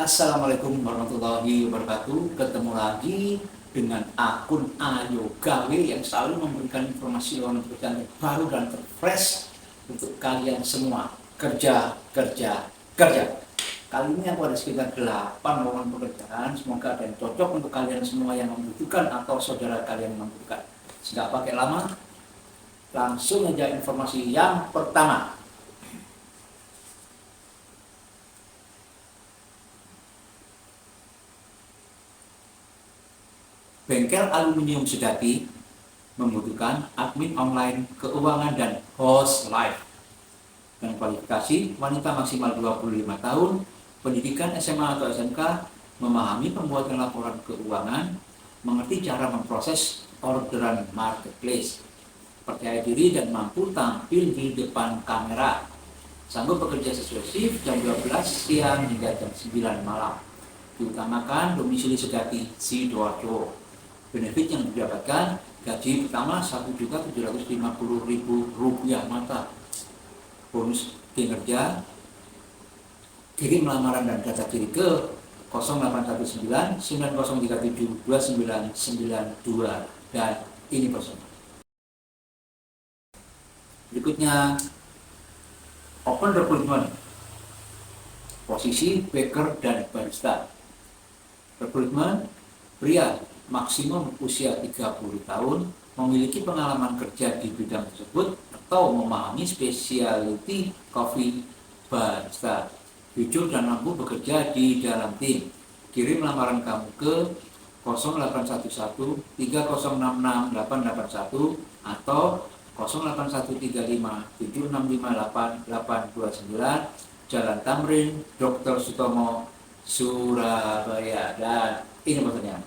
Assalamualaikum warahmatullahi wabarakatuh. Ketemu lagi dengan akun Ayo Gawe yang selalu memberikan informasi lowongan pekerjaan terbaru dan terfresh untuk kalian semua. Kerja, kerja, kerja. Kali ini aku ada sekitar 8 lowongan pekerjaan. Semoga ada yang cocok untuk kalian semua yang membutuhkan atau saudara kalian yang membutuhkan. Tidak pakai lama, langsung aja informasi yang pertama. Bengkel Aluminium Sedati membutuhkan admin online, keuangan, dan host live. Dengan kualifikasi wanita maksimal 25 tahun, pendidikan SMA atau SMK, memahami pembuatan laporan keuangan, mengerti cara memproses orderan marketplace, percaya diri dan mampu tampil di depan kamera, sanggup bekerja sesuai shift jam 12 siang hingga jam 9 malam. Diutamakan domisili Sedati, Sidoarjo. Benefit yang didapatkan, gaji pertama Rp1.750.000 mata. Bonus kinerja, kirim lamaran dan data diri ke 0819 9037 2992 dan ini bosnya. Berikutnya, open recruitment, posisi baker dan barista. Recruitment, pria maksimum usia 30 tahun, memiliki pengalaman kerja di bidang tersebut atau memahami spesialty coffee barista, jujur dan mampu bekerja di dalam tim. Kirim lamaran kamu ke 0811 3066 881 atau 08135 7658 829 Jalan Tamrin, Dr. Sutomo, Surabaya. Dan ini maksudnya.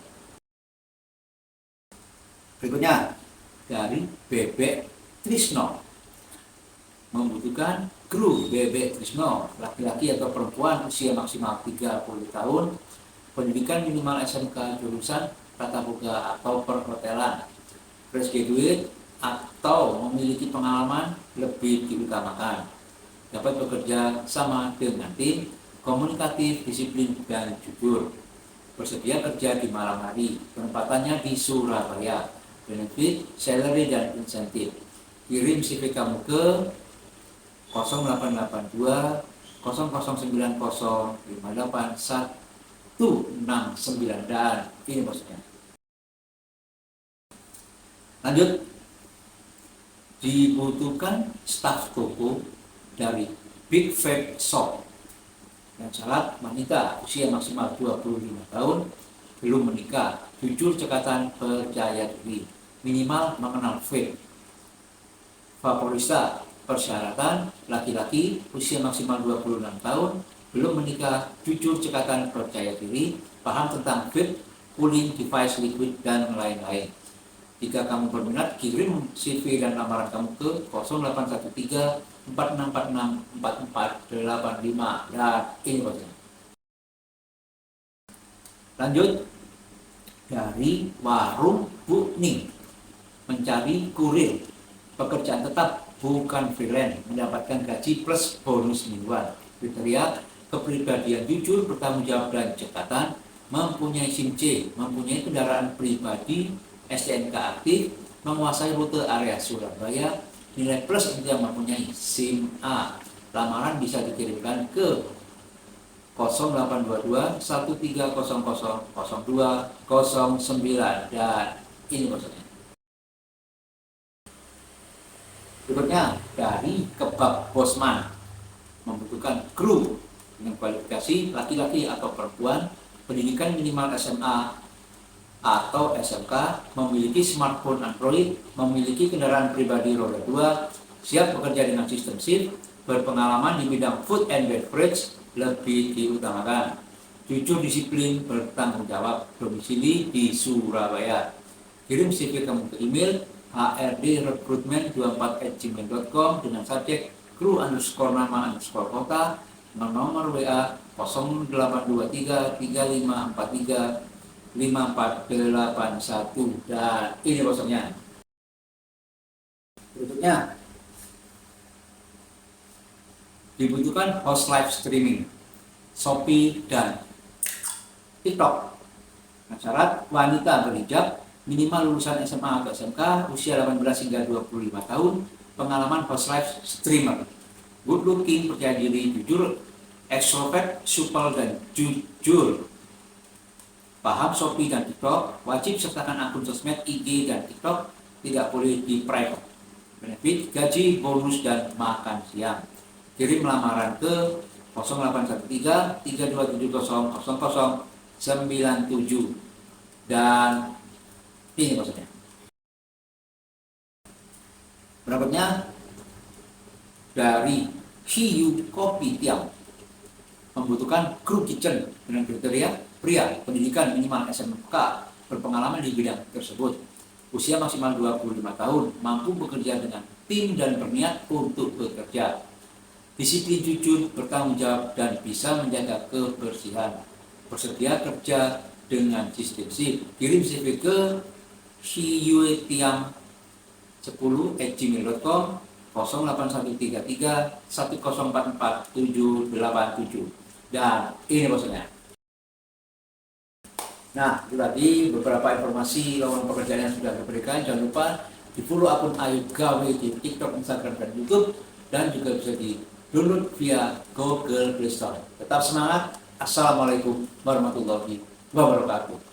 Berikutnya, dari Bebek Trisno, membutuhkan kru Bebek Trisno, laki-laki atau perempuan, usia maksimal 30 tahun, pendidikan minimal SMK jurusan tata boga atau perhotelan, fresh graduate atau memiliki pengalaman lebih diutamakan, dapat bekerja sama dengan tim, komunikatif, disiplin, dan jujur, bersedia kerja di malam hari, penempatannya di Surabaya. Benefit, salary, dan insentif. Kirim CV kamu ke 0882 0090 58169 dan ini maksudnya. Lanjut, dibutuhkan staf toko dari Big Fat Shop dan syarat wanita usia maksimal 25 tahun, belum menikah, jujur, cekatan, percaya diri, minimal mengenal vape. Favorista, persyaratan laki-laki usia maksimal 26 tahun, belum menikah, jujur, cekatan, percaya diri, paham tentang vape, cooling device, liquid, dan lain-lain. Jika kamu berminat, kirim CV dan lamaran kamu ke 0813 4646 4485 dan ini maksudnya. Lanjut, dari Warung Bu Ning, mencari kurir, pekerjaan tetap bukan freelance, mendapatkan gaji plus bonus mingguan. Kriteria, kepribadian jujur, bertanggung jawab, dan cekatan, mempunyai SIM C, mempunyai kendaraan pribadi, STNK aktif, menguasai rute area Surabaya, nilai plus untuk yang mempunyai SIM A. Lamaran bisa dikirimkan ke 0822 1300 0209 dan ini maksudnya. Berikutnya, dari Kebab Bosman, membutuhkan kru dengan kualifikasi laki-laki atau perempuan, pendidikan minimal SMA atau SMK, memiliki smartphone Android, memiliki kendaraan pribadi roda 2, siap bekerja dengan sistem shift, berpengalaman di bidang food and beverage, lebih diutamakan, jujur, disiplin, bertanggung jawab, domisili di Surabaya. Kirim CV kamu ke email hrdrecruitment24@gmail.com dengan subjek kru _nama_kota, nomor WA 0823 3543 5481 dan ini bosnya. Berikutnya, dibutuhkan host live streaming, Shopee, dan TikTok. Nah, syarat wanita berhijab, minimal lulusan SMA atau SMK, usia 18 hingga 25 tahun, pengalaman host live streamer, good looking, percaya diri, jujur, extrovert, supel dan jujur, paham Shopee dan TikTok, wajib sertakan akun sosmed IG dan TikTok, tidak boleh di private. Benefit, gaji, bonus, dan makan siang. Kirim lamaran ke 0813 3270 0097 dan ini maksudnya. Berikutnya dari Hiu Kopi Tiam, membutuhkan kru kitchen dengan kriteria pria, pendidikan minimal SMK, berpengalaman di bidang tersebut, usia maksimal 25 tahun, mampu bekerja dengan tim dan berniat untuk bekerja, disiplin, jujur, bertanggung jawab, dan bisa menjaga kebersihan, bersedia kerja dengan sistem SIP. Kirim CV ke hiuetiam10@gmail.com 08133 1044 787 dan ini maksudnya. Nah, itu tadi beberapa informasi lowongan pekerjaan yang sudah diberikan. Jangan lupa di follow akun Ayu Gawe di TikTok, Instagram, dan YouTube, dan juga bisa di download via Google Play Store. Tetap semangat. Assalamualaikum warahmatullahi wabarakatuh.